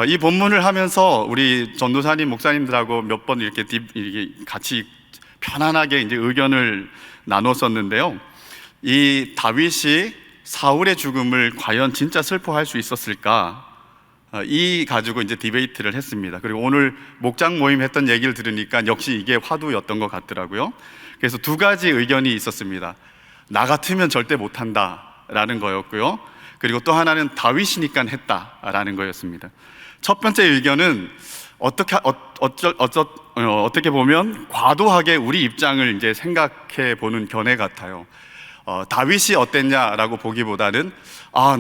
이 본문을 하면서 우리 전도사님, 목사님들하고 몇 번 이렇게 같이 편안하게 이제 의견을 나눴었는데요. 이 다윗이 사울의 죽음을 과연 진짜 슬퍼할 수 있었을까? 이 가지고 이제 디베이트를 했습니다. 그리고 오늘 목장 모임 했던 얘기를 들으니까 역시 이게 화두였던 것 같더라고요. 그래서 두 가지 의견이 있었습니다. 나 같으면 절대 못한다라는 거였고요. 그리고 또 하나는 다윗이니까 했다라는 거였습니다. 첫 번째 의견은 어떻게 보면 과도하게 우리 입장을 이제 생각해 보는 견해 같아요. 다윗이 어땠냐라고 보기보다는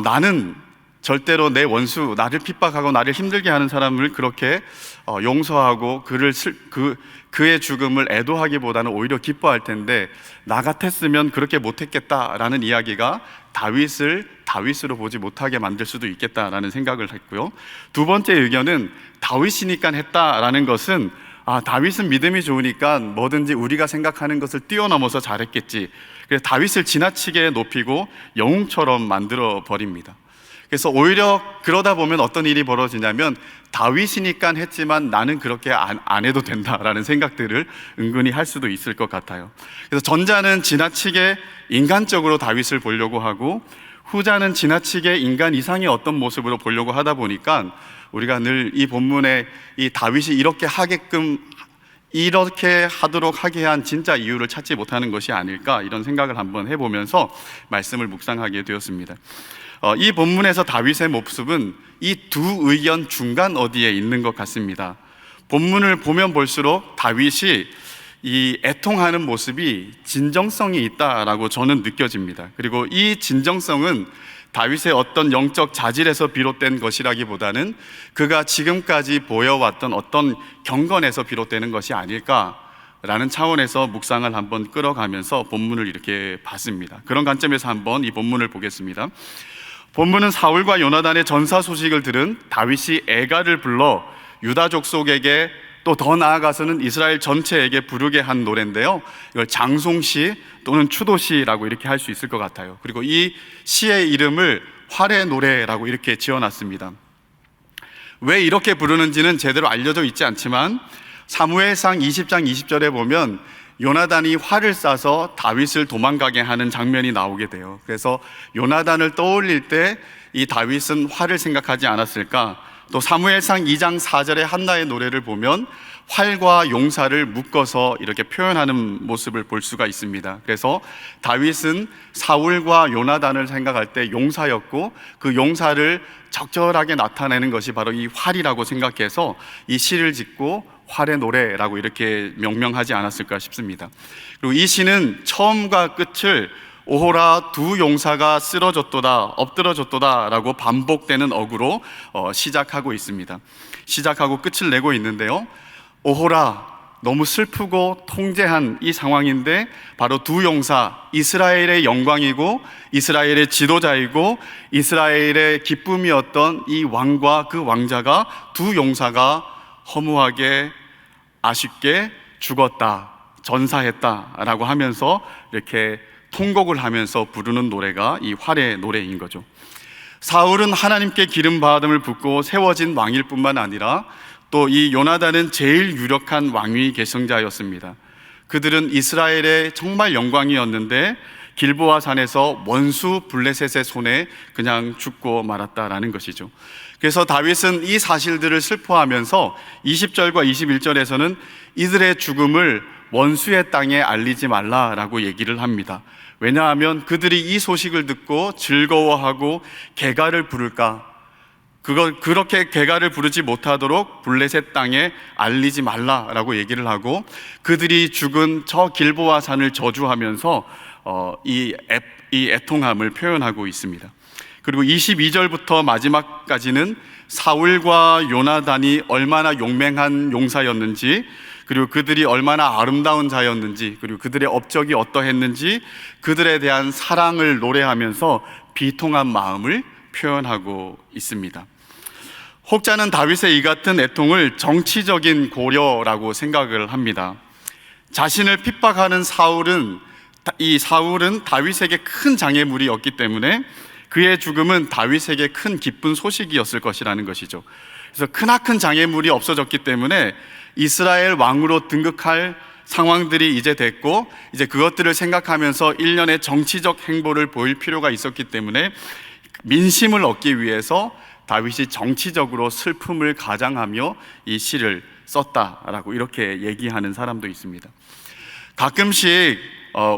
나는 절대로 내 원수, 나를 핍박하고 나를 힘들게 하는 사람을 그렇게 용서하고 그의 죽음을 애도하기보다는 오히려 기뻐할 텐데 나 같았으면 그렇게 못했겠다라는 이야기가 다윗을 다윗으로 보지 못하게 만들 수도 있겠다라는 생각을 했고요. 두 번째 의견은 다윗이니까 했다라는 것은 다윗은 믿음이 좋으니까 뭐든지 우리가 생각하는 것을 뛰어넘어서 잘했겠지. 그래서 다윗을 지나치게 높이고 영웅처럼 만들어 버립니다. 그래서 오히려 그러다 보면 어떤 일이 벌어지냐면 다윗이니까 했지만 나는 그렇게 안 해도 된다라는 생각들을 은근히 할 수도 있을 것 같아요. 그래서 전자는 지나치게 인간적으로 다윗을 보려고 하고 후자는 지나치게 인간 이상의 어떤 모습으로 보려고 하다 보니까 우리가 늘 이 본문에 이 다윗이 이렇게 하도록 하게 한 진짜 이유를 찾지 못하는 것이 아닐까, 이런 생각을 한번 해보면서 말씀을 묵상하게 되었습니다. 이 본문에서 다윗의 모습은 이 두 의견 중간 어디에 있는 것 같습니다. 본문을 보면 볼수록 다윗이 이 애통하는 모습이 진정성이 있다라고 저는 느껴집니다. 그리고 이 진정성은 다윗의 어떤 영적 자질에서 비롯된 것이라기보다는 그가 지금까지 보여왔던 어떤 경건에서 비롯되는 것이 아닐까라는 차원에서 묵상을 한번 끌어가면서 본문을 이렇게 봤습니다. 그런 관점에서 한번 이 본문을 보겠습니다. 본문은 사울과 요나단의 전사 소식을 들은 다윗이 애가를 불러 유다 족속에게 또 더 나아가서는 이스라엘 전체에게 부르게 한 노래인데요, 이걸 장송시 또는 추도시라고 이렇게 할 수 있을 것 같아요. 그리고 이 시의 이름을 활의 노래라고 이렇게 지어놨습니다. 왜 이렇게 부르는지는 제대로 알려져 있지 않지만 사무엘상 20장 20절에 보면 요나단이 활을 쏴서 다윗을 도망가게 하는 장면이 나오게 돼요. 그래서 요나단을 떠올릴 때 이 다윗은 활을 생각하지 않았을까? 또 사무엘상 2장 4절의 한나의 노래를 보면 활과 용사를 묶어서 이렇게 표현하는 모습을 볼 수가 있습니다. 그래서 다윗은 사울과 요나단을 생각할 때 용사였고 그 용사를 적절하게 나타내는 것이 바로 이 활이라고 생각해서 이 시를 짓고 활의 노래라고 이렇게 명명하지 않았을까 싶습니다. 그리고 이 시는 처음과 끝을 오호라 두 용사가 쓰러졌도다, 엎드러졌도다 라고 반복되는 어구로 시작하고 있습니다. 시작하고 끝을 내고 있는데요, 오호라, 너무 슬프고 통제한 이 상황인데 바로 두 용사, 이스라엘의 영광이고 이스라엘의 지도자이고 이스라엘의 기쁨이었던 이 왕과 그 왕자가, 두 용사가 허무하게 아쉽게 죽었다, 전사했다라고 하면서 이렇게 통곡을 하면서 부르는 노래가 이 활의 노래인 거죠. 사울은 하나님께 기름 받음을 붓고 세워진 왕일 뿐만 아니라 또 이 요나단은 제일 유력한 왕위 계승자였습니다. 그들은 이스라엘의 정말 영광이었는데 길보아 산에서 원수 블레셋의 손에 그냥 죽고 말았다라는 것이죠. 그래서 다윗은 이 사실들을 슬퍼하면서 20절과 21절에서는 이들의 죽음을 원수의 땅에 알리지 말라라고 얘기를 합니다. 왜냐하면 그들이 이 소식을 듣고 즐거워하고 개가를 부를까, 그렇게 개가를 부르지 못하도록 블레셋 땅에 알리지 말라라고 얘기를 하고 그들이 죽은 저 길보아 산을 저주하면서 이 애통함을 표현하고 있습니다. 그리고 22절부터 마지막까지는 사울과 요나단이 얼마나 용맹한 용사였는지, 그리고 그들이 얼마나 아름다운 자였는지, 그리고 그들의 업적이 어떠했는지, 그들에 대한 사랑을 노래하면서 비통한 마음을 표현하고 있습니다. 혹자는 다윗의 이 같은 애통을 정치적인 고려라고 생각을 합니다. 자신을 핍박하는 사울은 다윗에게 큰 장애물이었기 때문에 그의 죽음은 다윗에게 큰 기쁜 소식이었을 것이라는 것이죠. 그래서 크나큰 장애물이 없어졌기 때문에 이스라엘 왕으로 등극할 상황들이 이제 됐고, 이제 그것들을 생각하면서 일련의 정치적 행보를 보일 필요가 있었기 때문에 민심을 얻기 위해서 다윗이 정치적으로 슬픔을 가장하며 이 시를 썼다라고 이렇게 얘기하는 사람도 있습니다. 가끔씩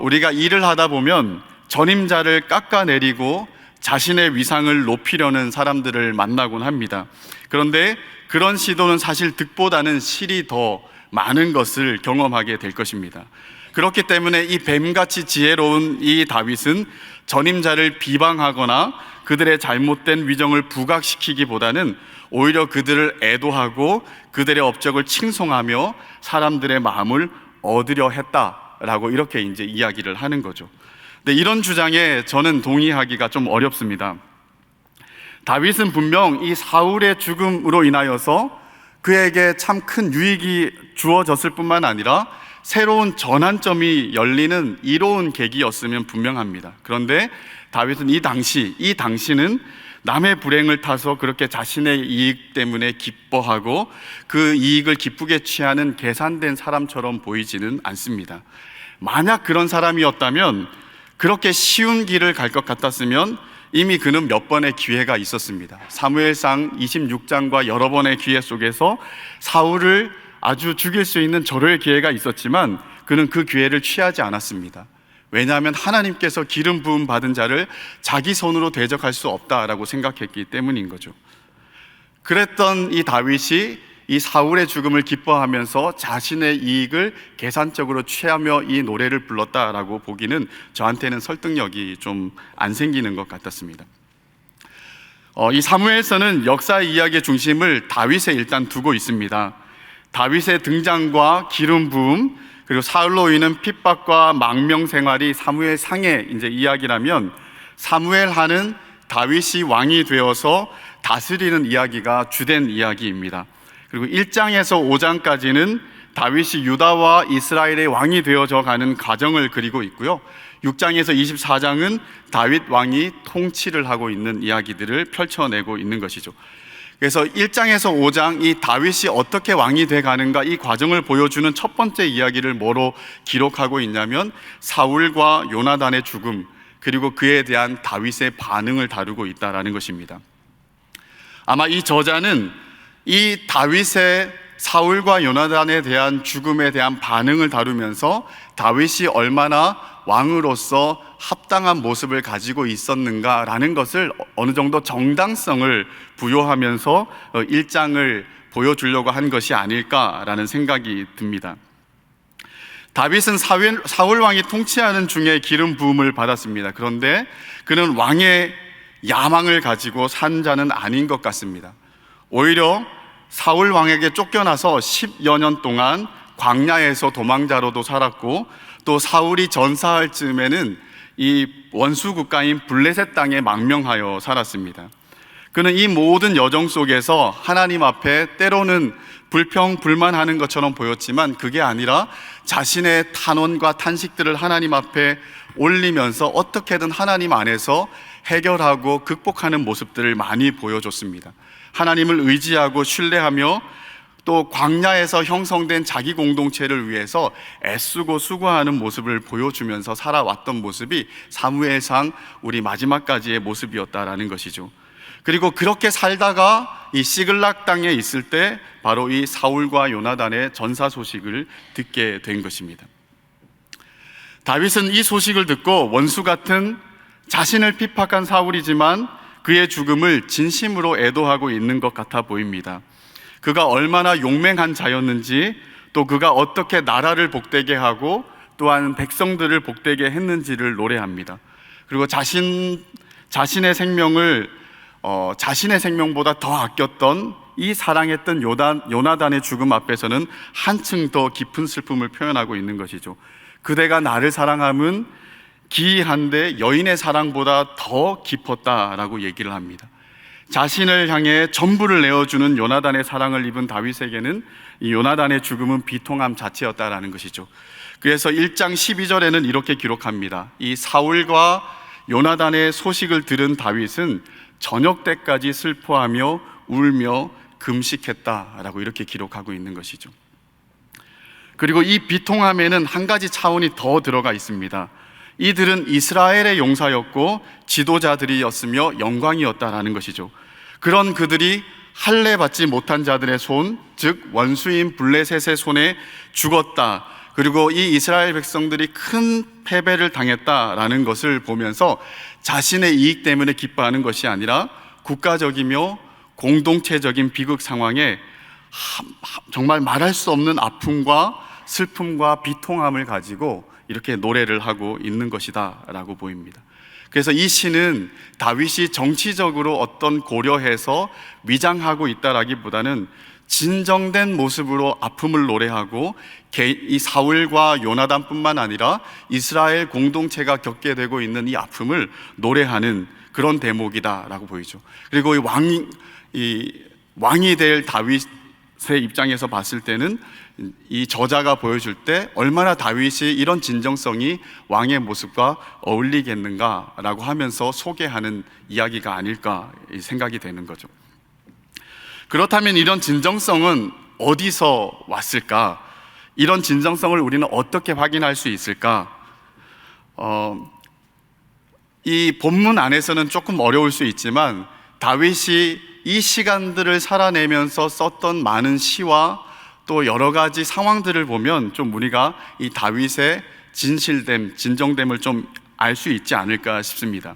우리가 일을 하다 보면 전임자를 깎아내리고 자신의 위상을 높이려는 사람들을 만나곤 합니다. 그런데 그런 시도는 사실 득보다는 실이 더 많은 것을 경험하게 될 것입니다. 그렇기 때문에 이 뱀같이 지혜로운 이 다윗은 전임자를 비방하거나 그들의 잘못된 위정을 부각시키기보다는 오히려 그들을 애도하고 그들의 업적을 칭송하며 사람들의 마음을 얻으려 했다라고 이렇게 이제 이야기를 하는 거죠. 근데 이런 주장에 저는 동의하기가 좀 어렵습니다. 다윗은 분명 이 사울의 죽음으로 인하여서 그에게 참 큰 유익이 주어졌을 뿐만 아니라 새로운 전환점이 열리는 이로운 계기였으면 분명합니다. 그런데 다윗은 이 당시는 남의 불행을 타서 그렇게 자신의 이익 때문에 기뻐하고 그 이익을 기쁘게 취하는 계산된 사람처럼 보이지는 않습니다. 만약 그런 사람이었다면, 그렇게 쉬운 길을 갈 것 같았으면 이미 그는 몇 번의 기회가 있었습니다. 사무엘상 26장과 여러 번의 기회 속에서 사울을 아주 죽일 수 있는 절호의 기회가 있었지만 그는 그 기회를 취하지 않았습니다. 왜냐하면 하나님께서 기름 부음 받은 자를 자기 손으로 대적할 수 없다라고 생각했기 때문인 거죠. 그랬던 이 다윗이 이 사울의 죽음을 기뻐하면서 자신의 이익을 계산적으로 취하며 이 노래를 불렀다라고 보기는 저한테는 설득력이 좀 안 생기는 것 같았습니다. 이 사무엘서는 역사 이야기의 중심을 다윗에 일단 두고 있습니다. 다윗의 등장과 기름 부음, 그리고 사울로 인한 핍박과 망명 생활이 사무엘 상의 이제 이야기라면, 사무엘 하는 다윗이 왕이 되어서 다스리는 이야기가 주된 이야기입니다. 그리고 1장에서 5장까지는 다윗이 유다와 이스라엘의 왕이 되어져 가는 과정을 그리고 있고요. 6장에서 24장은 다윗 왕이 통치를 하고 있는 이야기들을 펼쳐내고 있는 것이죠. 그래서 1장에서 5장 이 다윗이 어떻게 왕이 돼 가는가, 이 과정을 보여주는 첫 번째 이야기를 뭐로 기록하고 있냐면 사울과 요나단의 죽음, 그리고 그에 대한 다윗의 반응을 다루고 있다라는 것입니다. 아마 이 저자는 이 다윗의 사울과 요나단에 대한 죽음에 대한 반응을 다루면서 다윗이 얼마나 왕으로서 합당한 모습을 가지고 있었는가라는 것을 어느 정도 정당성을 부여하면서 1장을 보여주려고 한 것이 아닐까라는 생각이 듭니다. 다윗은 사울 왕이 통치하는 중에 기름 부음을 받았습니다. 그런데 그는 왕의 야망을 가지고 산 자는 아닌 것 같습니다. 오히려 사울 왕에게 쫓겨나서 10여 년 동안 광야에서 도망자로도 살았고, 또 사울이 전사할 즈음에는 이 원수 국가인 블레셋 땅에 망명하여 살았습니다. 그는 이 모든 여정 속에서 하나님 앞에 때로는 불평불만하는 것처럼 보였지만 그게 아니라 자신의 탄원과 탄식들을 하나님 앞에 올리면서 어떻게든 하나님 안에서 해결하고 극복하는 모습들을 많이 보여줬습니다. 하나님을 의지하고 신뢰하며 또 광야에서 형성된 자기 공동체를 위해서 애쓰고 수고하는 모습을 보여주면서 살아왔던 모습이 사무엘상 우리 마지막까지의 모습이었다라는 것이죠. 그리고 그렇게 살다가 이 시글락 땅에 있을 때 바로 이 사울과 요나단의 전사 소식을 듣게 된 것입니다. 다윗은 이 소식을 듣고 원수 같은 자신을 핍박한 사울이지만 그의 죽음을 진심으로 애도하고 있는 것 같아 보입니다. 그가 얼마나 용맹한 자였는지, 또 그가 어떻게 나라를 복되게 하고 또한 백성들을 복되게 했는지를 노래합니다. 그리고 자신의 생명을 자신의 생명보다 더 아꼈던 이 사랑했던 요나단의 죽음 앞에서는 한층 더 깊은 슬픔을 표현하고 있는 것이죠. 그대가 나를 사랑함은 기이한데 여인의 사랑보다 더 깊었다라고 얘기를 합니다. 자신을 향해 전부를 내어주는 요나단의 사랑을 입은 다윗에게는 이 요나단의 죽음은 비통함 자체였다라는 것이죠. 그래서 1장 12절에는 이렇게 기록합니다. 이 사울과 요나단의 소식을 들은 다윗은 저녁 때까지 슬퍼하며 울며 금식했다라고 이렇게 기록하고 있는 것이죠. 그리고 이 비통함에는 한 가지 차원이 더 들어가 있습니다. 이들은 이스라엘의 용사였고 지도자들이었으며 영광이었다라는 것이죠. 그런 그들이 할례 받지 못한 자들의 손, 즉 원수인 블레셋의 손에 죽었다. 그리고 이 이스라엘 백성들이 큰 패배를 당했다라는 것을 보면서 자신의 이익 때문에 기뻐하는 것이 아니라 국가적이며 공동체적인 비극 상황에 정말 말할 수 없는 아픔과 슬픔과 비통함을 가지고 이렇게 노래를 하고 있는 것이다 라고 보입니다. 그래서 이 시는 다윗이 정치적으로 어떤 고려해서 위장하고 있다라기보다는 진정된 모습으로 아픔을 노래하고 이 사울과 요나단뿐만 아니라 이스라엘 공동체가 겪게 되고 있는 이 아픔을 노래하는 그런 대목이다라고 보이죠. 그리고 이 왕이 될 다윗의 입장에서 봤을 때는 이 저자가 보여줄 때 얼마나 다윗이 이런 진정성이 왕의 모습과 어울리겠는가라고 하면서 소개하는 이야기가 아닐까 생각이 되는 거죠. 그렇다면 이런 진정성은 어디서 왔을까? 이런 진정성을 우리는 어떻게 확인할 수 있을까? 이 본문 안에서는 조금 어려울 수 있지만 다윗이 이 시간들을 살아내면서 썼던 많은 시와 또 여러 가지 상황들을 보면 좀 우리가 이 다윗의 진실됨, 진정됨을 좀 알 수 있지 않을까 싶습니다.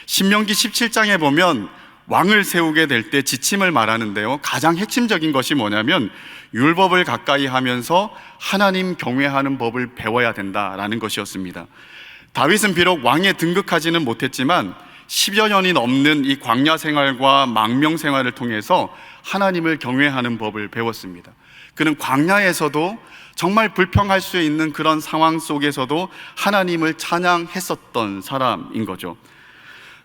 신명기 17장에 보면 왕을 세우게 될 때 지침을 말하는데요, 가장 핵심적인 것이 뭐냐면 율법을 가까이 하면서 하나님 경외하는 법을 배워야 된다라는 것이었습니다. 다윗은 비록 왕에 등극하지는 못했지만 10여 년이 넘는 이 광야 생활과 망명 생활을 통해서 하나님을 경외하는 법을 배웠습니다. 그는 광야에서도 정말 불평할 수 있는 그런 상황 속에서도 하나님을 찬양했었던 사람인 거죠.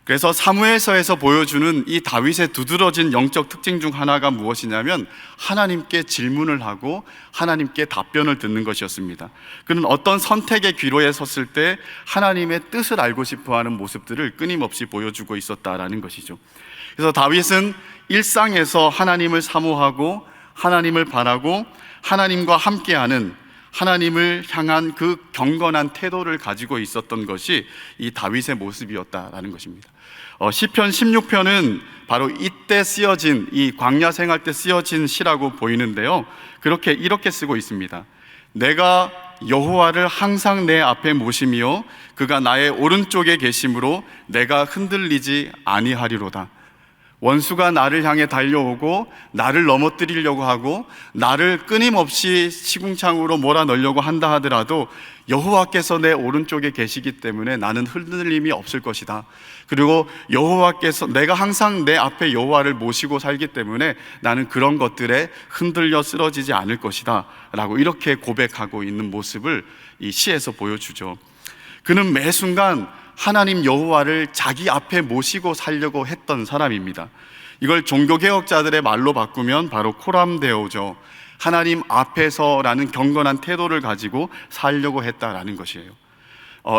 그래서 사무엘서에서 보여주는 이 다윗의 두드러진 영적 특징 중 하나가 무엇이냐면 하나님께 질문을 하고 하나님께 답변을 듣는 것이었습니다. 그는 어떤 선택의 기로에 섰을 때 하나님의 뜻을 알고 싶어하는 모습들을 끊임없이 보여주고 있었다라는 것이죠. 그래서 다윗은 일상에서 하나님을 사모하고 하나님을 바라고 하나님과 함께하는, 하나님을 향한 그 경건한 태도를 가지고 있었던 것이 이 다윗의 모습이었다라는 것입니다. 시편 16편은 바로 이때 쓰여진, 이 광야 생활 때 쓰여진 시라고 보이는데요, 이렇게 쓰고 있습니다. 내가 여호와를 항상 내 앞에 모시며 그가 나의 오른쪽에 계심으로 내가 흔들리지 아니하리로다. 원수가 나를 향해 달려오고 나를 넘어뜨리려고 하고 나를 끊임없이 시궁창으로 몰아넣으려고 한다 하더라도 여호와께서 내 오른쪽에 계시기 때문에 나는 흔들림이 없을 것이다. 그리고 여호와께서, 내가 항상 내 앞에 여호와를 모시고 살기 때문에 나는 그런 것들에 흔들려 쓰러지지 않을 것이다 라고 이렇게 고백하고 있는 모습을 이 시에서 보여주죠. 그는 매 순간 하나님 여호와를 자기 앞에 모시고 살려고 했던 사람입니다. 이걸 종교개혁자들의 말로 바꾸면 바로 코람데오죠. 하나님 앞에서라는 경건한 태도를 가지고 살려고 했다라는 것이에요.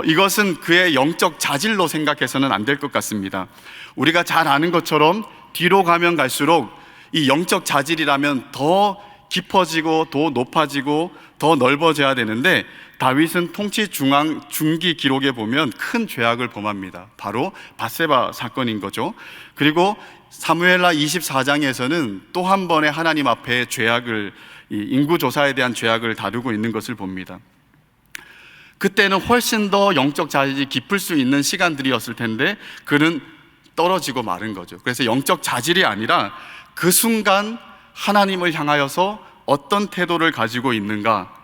이것은 그의 영적 자질로 생각해서는 안 될 것 같습니다. 우리가 잘 아는 것처럼 뒤로 가면 갈수록 이 영적 자질이라면 더 깊어지고 더 높아지고 더 넓어져야 되는데 다윗은 통치 중기 기록에 보면 큰 죄악을 범합니다. 바로 밧세바 사건인 거죠. 그리고 사무엘하 24장에서는 또 한 번의 하나님 앞에 죄악을, 인구조사에 대한 죄악을 다루고 있는 것을 봅니다. 그때는 훨씬 더 영적 자질이 깊을 수 있는 시간들이었을 텐데 그는 떨어지고 마른 거죠. 그래서 영적 자질이 아니라 그 순간 하나님을 향하여서 어떤 태도를 가지고 있는가,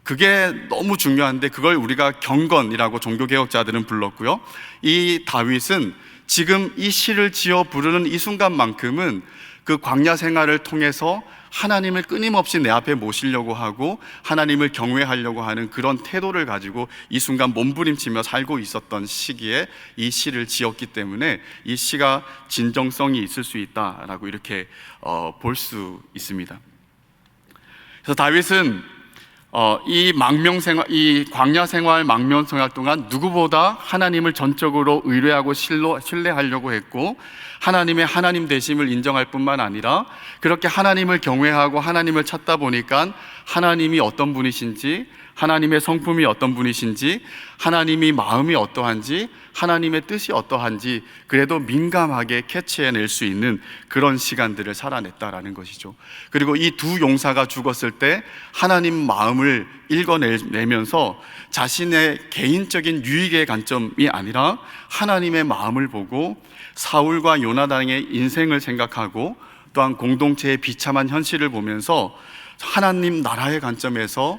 그게 너무 중요한데 그걸 우리가 경건이라고 종교개혁자들은 불렀고요. 이 다윗은 지금 이 시를 지어 부르는 이 순간만큼은 그 광야 생활을 통해서 하나님을 끊임없이 내 앞에 모시려고 하고 하나님을 경외하려고 하는 그런 태도를 가지고 이 순간 몸부림치며 살고 있었던 시기에 이 시를 지었기 때문에 이 시가 진정성이 있을 수 있다라고 이렇게 볼 수 있습니다. 그래서 다윗은 이 광야 생활, 망명 생활 동안 누구보다 하나님을 전적으로 의뢰하고 신뢰하려고 했고, 하나님의 하나님 되심을 인정할 뿐만 아니라 그렇게 하나님을 경외하고 하나님을 찾다 보니까 하나님이 어떤 분이신지, 하나님의 성품이 어떤 분이신지, 하나님이 마음이 어떠한지, 하나님의 뜻이 어떠한지 그래도 민감하게 캐치해낼 수 있는 그런 시간들을 살아냈다라는 것이죠. 그리고 이 두 용사가 죽었을 때 하나님 마음을 읽어내면서 자신의 개인적인 유익의 관점이 아니라 하나님의 마음을 보고 사울과 요나단의 인생을 생각하고 또한 공동체의 비참한 현실을 보면서 하나님 나라의 관점에서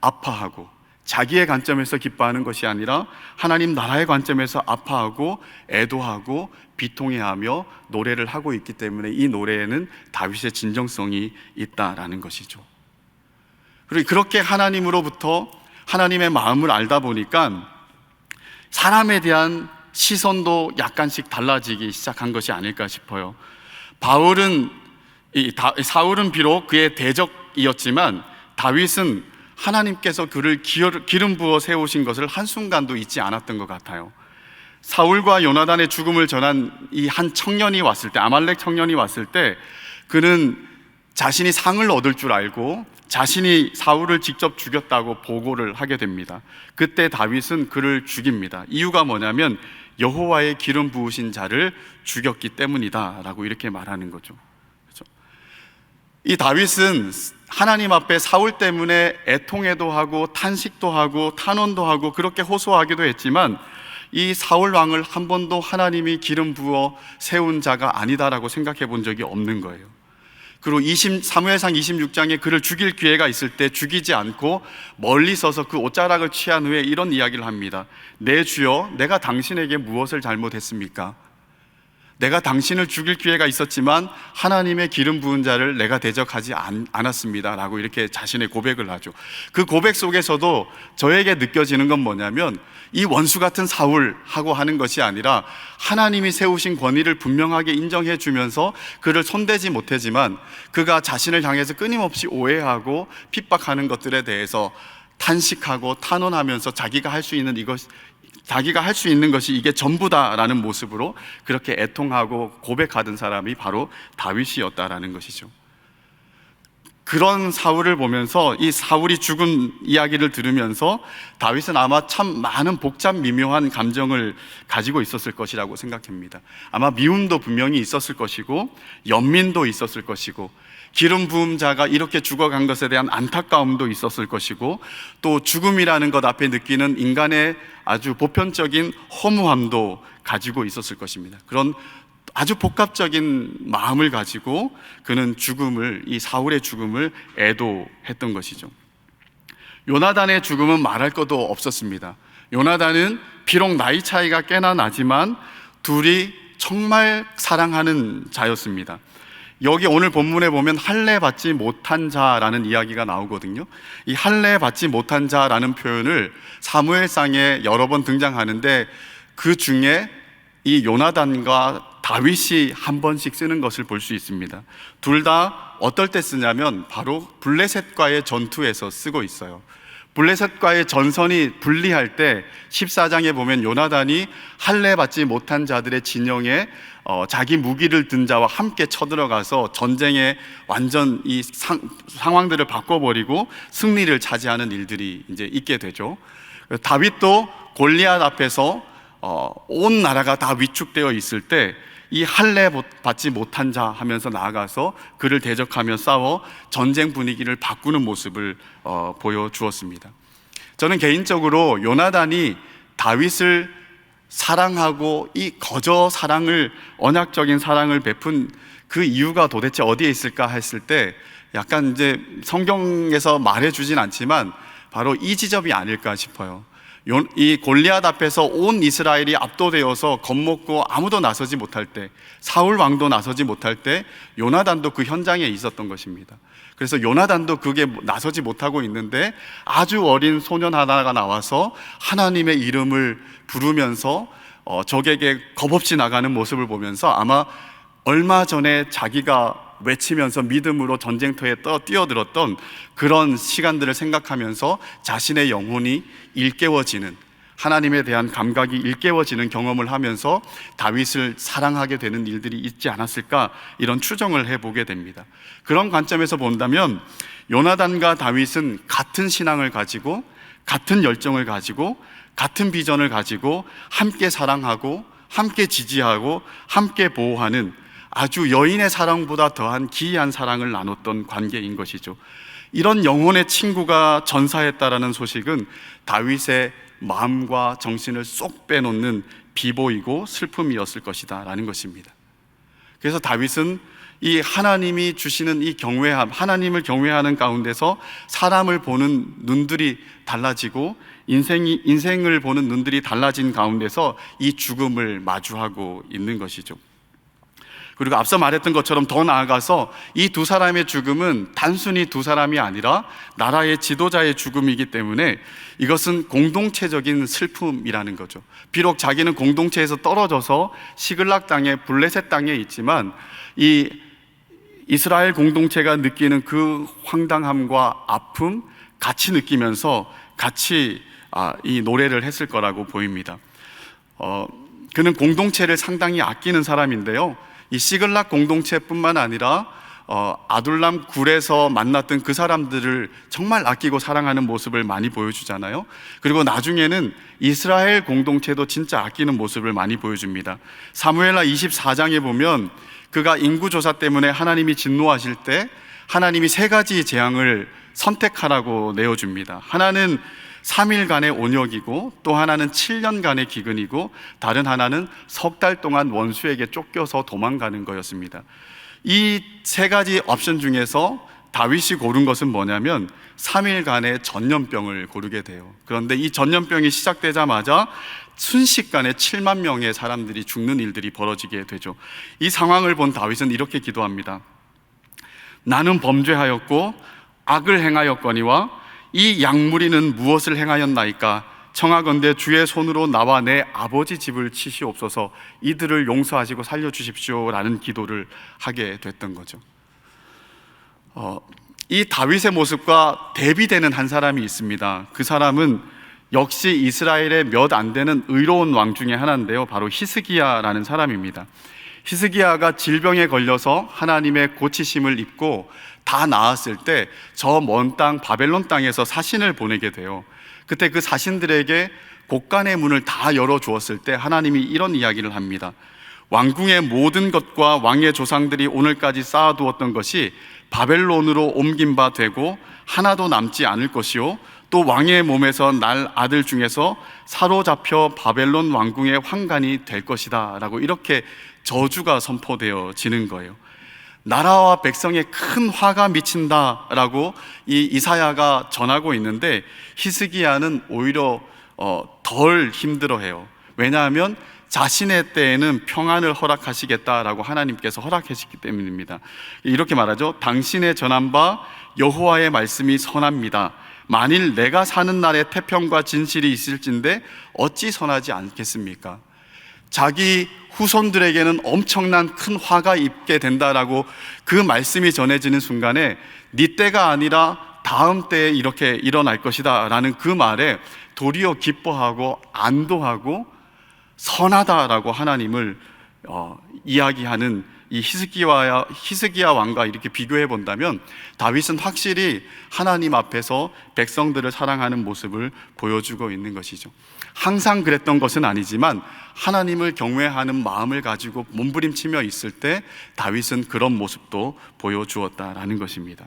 아파하고, 자기의 관점에서 기뻐하는 것이 아니라 하나님 나라의 관점에서 아파하고 애도하고 비통해하며 노래를 하고 있기 때문에 이 노래에는 다윗의 진정성이 있다라는 것이죠. 그리고 그렇게 하나님으로부터 하나님의 마음을 알다 보니까 사람에 대한 시선도 약간씩 달라지기 시작한 것이 아닐까 싶어요. 사울은 비록 그의 대적이었지만 다윗은 하나님께서 그를 기름 부어 세우신 것을 한순간도 잊지 않았던 것 같아요. 사울과 요나단의 죽음을 전한 이 한 청년이 왔을 때, 아말렉 청년이 왔을 때 그는 자신이 상을 얻을 줄 알고 자신이 사울을 직접 죽였다고 보고를 하게 됩니다. 그때 다윗은 그를 죽입니다. 이유가 뭐냐면 여호와의 기름 부으신 자를 죽였기 때문이다 라고 이렇게 말하는 거죠. 그렇죠? 이 다윗은 하나님 앞에 사울 때문에 애통해도 하고 탄식도 하고 탄원도 하고 그렇게 호소하기도 했지만 이 사울 왕을 한 번도 하나님이 기름 부어 세운 자가 아니다라고 생각해 본 적이 없는 거예요. 그리고 사무엘상 26장에 그를 죽일 기회가 있을 때 죽이지 않고 멀리 서서 그 옷자락을 취한 후에 이런 이야기를 합니다. 내 주여, 내가 당신에게 무엇을 잘못했습니까? 내가 당신을 죽일 기회가 있었지만 하나님의 기름 부은 자를 내가 대적하지 않았습니다 라고 이렇게 자신의 고백을 하죠. 그 고백 속에서도 저에게 느껴지는 건 뭐냐면 이 원수 같은 사울하고 하는 것이 아니라 하나님이 세우신 권위를 분명하게 인정해 주면서 그를 손대지 못하지만 그가 자신을 향해서 끊임없이 오해하고 핍박하는 것들에 대해서 탄식하고 탄원하면서 자기가 할 수 있는 것이 이게 전부다라는 모습으로 그렇게 애통하고 고백하던 사람이 바로 다윗이었다라는 것이죠. 그런 사울을 보면서 이 사울이 죽은 이야기를 들으면서 다윗은 아마 참 많은 복잡 미묘한 감정을 가지고 있었을 것이라고 생각합니다. 아마 미움도 분명히 있었을 것이고 연민도 있었을 것이고 기름 부음 자가 이렇게 죽어간 것에 대한 안타까움도 있었을 것이고 또 죽음이라는 것 앞에 느끼는 인간의 아주 보편적인 허무함도 가지고 있었을 것입니다. 그런 아주 복합적인 마음을 가지고 그는 이 사울의 죽음을 애도했던 것이죠. 요나단의 죽음은 말할 것도 없었습니다. 요나단은 비록 나이 차이가 꽤나 나지만 둘이 정말 사랑하는 자였습니다. 여기 오늘 본문에 보면 할례 받지 못한 자라는 이야기가 나오거든요. 이 할례 받지 못한 자라는 표현을 사무엘상에 여러 번 등장하는데 그 중에 이 요나단과 다윗이 한 번씩 쓰는 것을 볼 수 있습니다. 둘 다 어떨 때 쓰냐면 바로 블레셋과의 전투에서 쓰고 있어요. 블레셋과의 전선이 불리할 때 14장에 보면 요나단이 할례 받지 못한 자들의 진영에 자기 무기를 든 자와 함께 쳐들어가서 전쟁에 완전 이 상황들을 바꿔버리고 승리를 차지하는 일들이 이제 있게 되죠. 다윗도 골리앗 앞에서 온 나라가 다 위축되어 있을 때 이 할례 받지 못한 자 하면서 나아가서 그를 대적하며 싸워 전쟁 분위기를 바꾸는 모습을 보여주었습니다. 저는 개인적으로 요나단이 다윗을 사랑하고 이 거저 사랑을, 언약적인 사랑을 베푼 그 이유가 도대체 어디에 있을까 했을 때 약간 이제 성경에서 말해주진 않지만 바로 이 지점이 아닐까 싶어요. 이 골리앗 앞에서 온 이스라엘이 압도되어서 겁먹고 아무도 나서지 못할 때, 사울 왕도 나서지 못할 때 요나단도 그 현장에 있었던 것입니다. 그래서 요나단도 그게 나서지 못하고 있는데 아주 어린 소년 하나가 나와서 하나님의 이름을 부르면서 적에게 겁없이 나가는 모습을 보면서 아마 얼마 전에 자기가 외치면서 믿음으로 전쟁터에 뛰어들었던 그런 시간들을 생각하면서 자신의 영혼이 일깨워지는, 하나님에 대한 감각이 일깨워지는 경험을 하면서 다윗을 사랑하게 되는 일들이 있지 않았을까, 이런 추정을 해보게 됩니다. 그런 관점에서 본다면 요나단과 다윗은 같은 신앙을 가지고, 같은 열정을 가지고, 같은 비전을 가지고 함께 사랑하고 함께 지지하고 함께 보호하는 아주 여인의 사랑보다 더한 기이한 사랑을 나눴던 관계인 것이죠. 이런 영혼의 친구가 전사했다라는 소식은 다윗의 마음과 정신을 쏙 빼놓는 비보이고 슬픔이었을 것이다 라는 것입니다. 그래서 다윗은 이 하나님이 주시는 이 경외함, 하나님을 경외하는 가운데서 사람을 보는 눈들이 달라지고 인생을 보는 눈들이 달라진 가운데서 이 죽음을 마주하고 있는 것이죠. 그리고 앞서 말했던 것처럼 더 나아가서 이 두 사람의 죽음은 단순히 두 사람이 아니라 나라의 지도자의 죽음이기 때문에 이것은 공동체적인 슬픔이라는 거죠. 비록 자기는 공동체에서 떨어져서 시글락 땅에, 블레셋 땅에 있지만 이 이스라엘 공동체가 느끼는 그 황당함과 아픔 같이 느끼면서 같이 이 노래를 했을 거라고 보입니다. 그는 공동체를 상당히 아끼는 사람인데요, 이 시글락 공동체뿐만 아니라 아둘람 굴에서 만났던 그 사람들을 정말 아끼고 사랑하는 모습을 많이 보여주잖아요. 그리고 나중에는 이스라엘 공동체도 진짜 아끼는 모습을 많이 보여줍니다. 사무엘하 24장에 보면 그가 인구조사 때문에 하나님이 진노하실 때 하나님이 세 가지 재앙을 선택하라고 내어줍니다. 하나는 3일간의 온역이고, 또 하나는 7년간의 기근이고, 다른 하나는 석 달 동안 원수에게 쫓겨서 도망가는 거였습니다. 이 세 가지 옵션 중에서 다윗이 고른 것은 뭐냐면 3일간의 전염병을 고르게 돼요. 그런데 이 전염병이 시작되자마자 순식간에 7만 명의 사람들이 죽는 일들이 벌어지게 되죠. 이 상황을 본 다윗은 이렇게 기도합니다. 나는 범죄하였고 악을 행하였거니와 이 양무리는 무엇을 행하였나이까? 청하건대 주의 손으로 나와 내 아버지 집을 치시옵소서. 이들을 용서하시고 살려주십시오 라는 기도를 하게 됐던 거죠. 이 다윗의 모습과 대비되는 한 사람이 있습니다. 그 사람은 역시 이스라엘의 몇 안 되는 의로운 왕 중에 하나인데요, 바로 히스기야라는 사람입니다. 히스기야가 질병에 걸려서 하나님의 고치심을 입고 다 나았을 때 저 먼 땅 바벨론 땅에서 사신을 보내게 돼요. 그때 그 사신들에게 곳간의 문을 다 열어주었을 때 하나님이 이런 이야기를 합니다. 왕궁의 모든 것과 왕의 조상들이 오늘까지 쌓아두었던 것이 바벨론으로 옮긴 바 되고 하나도 남지 않을 것이요, 또 왕의 몸에서 날 아들 중에서 사로잡혀 바벨론 왕궁의 환관이 될 것이다 라고 이렇게 저주가 선포되어지는 거예요. 나라와 백성에 큰 화가 미친다라고 이 이사야가 전하고 있는데 히스기야는 오히려 덜 힘들어해요. 왜냐하면 자신의 때에는 평안을 허락하시겠다라고 하나님께서 허락하셨기 때문입니다. 이렇게 말하죠. 당신의 전한 바 여호와의 말씀이 선합니다. 만일 내가 사는 날에 태평과 진실이 있을진데 어찌 선하지 않겠습니까? 자기 후손들에게는 엄청난 큰 화가 있게 된다라고 그 말씀이 전해지는 순간에 네 때가 아니라 다음 때에 이렇게 일어날 것이다 라는 그 말에 도리어 기뻐하고 안도하고 선하다라고 하나님을 이야기하는 이 히스기야 왕과 이렇게 비교해 본다면 다윗은 확실히 하나님 앞에서 백성들을 사랑하는 모습을 보여주고 있는 것이죠. 항상 그랬던 것은 아니지만 하나님을 경외하는 마음을 가지고 몸부림치며 있을 때 다윗은 그런 모습도 보여주었다라는 것입니다.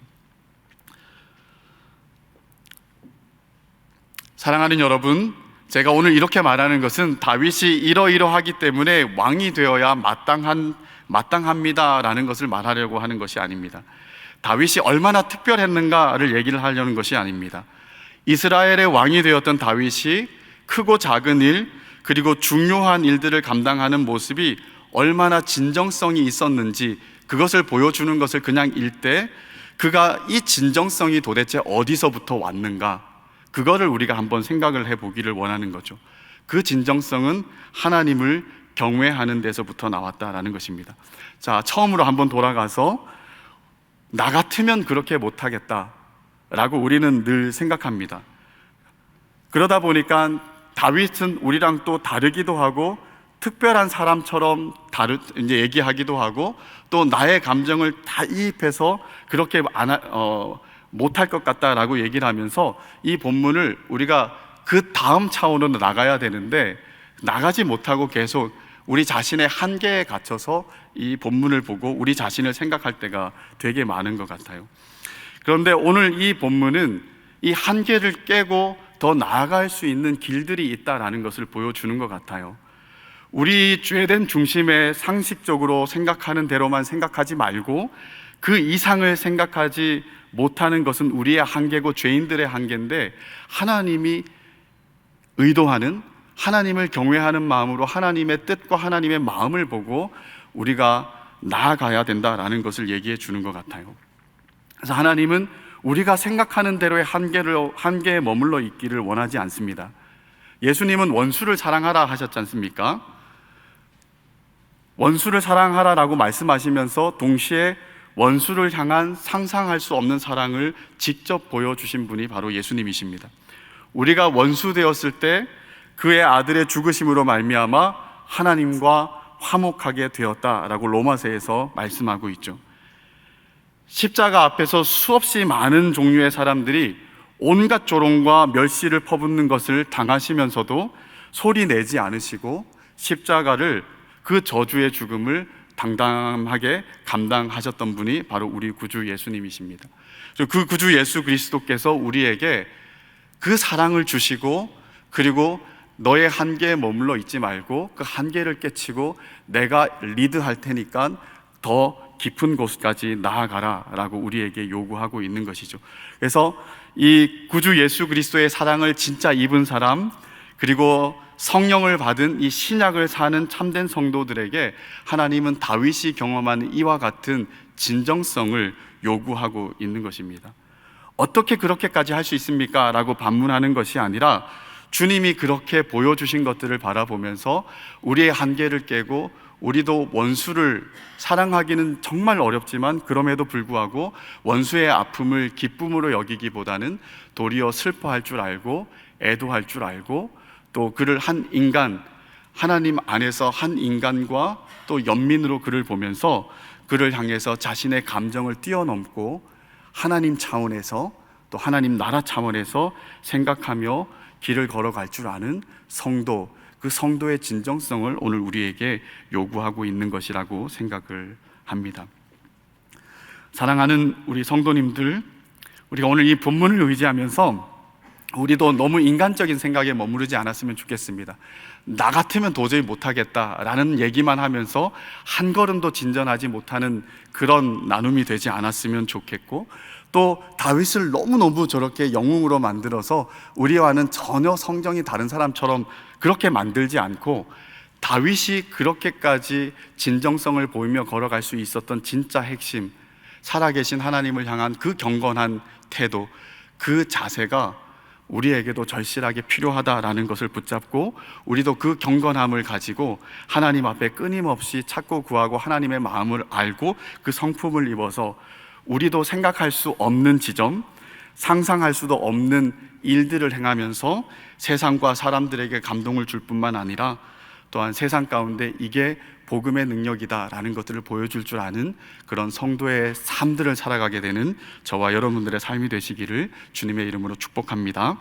사랑하는 여러분, 제가 오늘 이렇게 말하는 것은 다윗이 이러이러하기 때문에 왕이 되어야 마땅합니다라는 것을 말하려고 하는 것이 아닙니다. 다윗이 얼마나 특별했는가를 얘기를 하려는 것이 아닙니다. 이스라엘의 왕이 되었던 다윗이 크고 작은 일, 그리고 중요한 일들을 감당하는 모습이 얼마나 진정성이 있었는지 그것을 보여주는 것을 그냥 읽되 그가 이 진정성이 도대체 어디서부터 왔는가, 그거를 우리가 한번 생각을 해보기를 원하는 거죠. 그 진정성은 하나님을 경외하는 데서부터 나왔다라는 것입니다. 자, 처음으로 한번 돌아가서 나 같으면 그렇게 못하겠다라고 우리는 늘 생각합니다. 그러다 보니까 다윗은 우리랑 또 다르기도 하고 특별한 사람처럼 이제 얘기하기도 하고 또 나의 감정을 다 이입해서 그렇게 못할 것 같다라고 얘기를 하면서 이 본문을 우리가 그 다음 차원으로 나가야 되는데 나가지 못하고 계속 우리 자신의 한계에 갇혀서 이 본문을 보고 우리 자신을 생각할 때가 되게 많은 것 같아요. 그런데 오늘 이 본문은 이 한계를 깨고 더 나아갈 수 있는 길들이 있다라는 것을 보여주는 것 같아요. 우리 죄된 중심에 상식적으로 생각하는 대로만 생각하지 말고 그 이상을 생각하지 못하는 것은 우리의 한계고 죄인들의 한계인데, 하나님이 의도하는, 하나님을 경외하는 마음으로 하나님의 뜻과 하나님의 마음을 보고 우리가 나아가야 된다라는 것을 얘기해 주는 것 같아요. 그래서 하나님은 우리가 생각하는 대로의 한계에 머물러 있기를 원하지 않습니다. 예수님은 원수를 사랑하라 하셨지 않습니까? 원수를 사랑하라라고 말씀하시면서 동시에 원수를 향한 상상할 수 없는 사랑을 직접 보여주신 분이 바로 예수님이십니다. 우리가 원수 되었을 때 그의 아들의 죽으심으로 말미암아 하나님과 화목하게 되었다라고 로마서에서 말씀하고 있죠. 십자가 앞에서 수없이 많은 종류의 사람들이 온갖 조롱과 멸시를 퍼붓는 것을 당하시면서도 소리 내지 않으시고 십자가를, 그 저주의 죽음을 당당하게 감당하셨던 분이 바로 우리 구주 예수님이십니다. 그 구주 예수 그리스도께서 우리에게 그 사랑을 주시고, 그리고 너의 한계에 머물러 있지 말고 그 한계를 깨치고 내가 리드할 테니까 더 깊은 곳까지 나아가라 라고 우리에게 요구하고 있는 것이죠. 그래서 이 구주 예수 그리스도의 사랑을 진짜 입은 사람, 그리고 성령을 받은 이 신약을 사는 참된 성도들에게 하나님은 다윗이 경험한 이와 같은 진정성을 요구하고 있는 것입니다. 어떻게 그렇게까지 할 수 있습니까? 라고 반문하는 것이 아니라 주님이 그렇게 보여주신 것들을 바라보면서 우리의 한계를 깨고, 우리도 원수를 사랑하기는 정말 어렵지만 그럼에도 불구하고 원수의 아픔을 기쁨으로 여기기보다는 도리어 슬퍼할 줄 알고 애도할 줄 알고, 또 그를 한 인간, 하나님 안에서 한 인간과 또 연민으로 그를 보면서 그를 향해서 자신의 감정을 뛰어넘고 하나님 차원에서, 또 하나님 나라 차원에서 생각하며 길을 걸어갈 줄 아는 성도, 그 성도의 진정성을 오늘 우리에게 요구하고 있는 것이라고 생각을 합니다. 사랑하는 우리 성도님들, 우리가 오늘 이 본문을 의지하면서 우리도 너무 인간적인 생각에 머무르지 않았으면 좋겠습니다. 나 같으면 도저히 못하겠다라는 얘기만 하면서 한 걸음도 진전하지 못하는 그런 나눔이 되지 않았으면 좋겠고, 또 다윗을 너무너무 저렇게 영웅으로 만들어서 우리와는 전혀 성정이 다른 사람처럼 그렇게 만들지 않고, 다윗이 그렇게까지 진정성을 보이며 걸어갈 수 있었던 진짜 핵심, 살아계신 하나님을 향한 그 경건한 태도, 그 자세가 우리에게도 절실하게 필요하다라는 것을 붙잡고, 우리도 그 경건함을 가지고 하나님 앞에 끊임없이 찾고 구하고 하나님의 마음을 알고 그 성품을 입어서 우리도 생각할 수 없는 지점, 상상할 수도 없는 일들을 행하면서 세상과 사람들에게 감동을 줄 뿐만 아니라 또한 세상 가운데 이게 복음의 능력이다라는 것들을 보여줄 줄 아는 그런 성도의 삶들을 살아가게 되는 저와 여러분들의 삶이 되시기를 주님의 이름으로 축복합니다.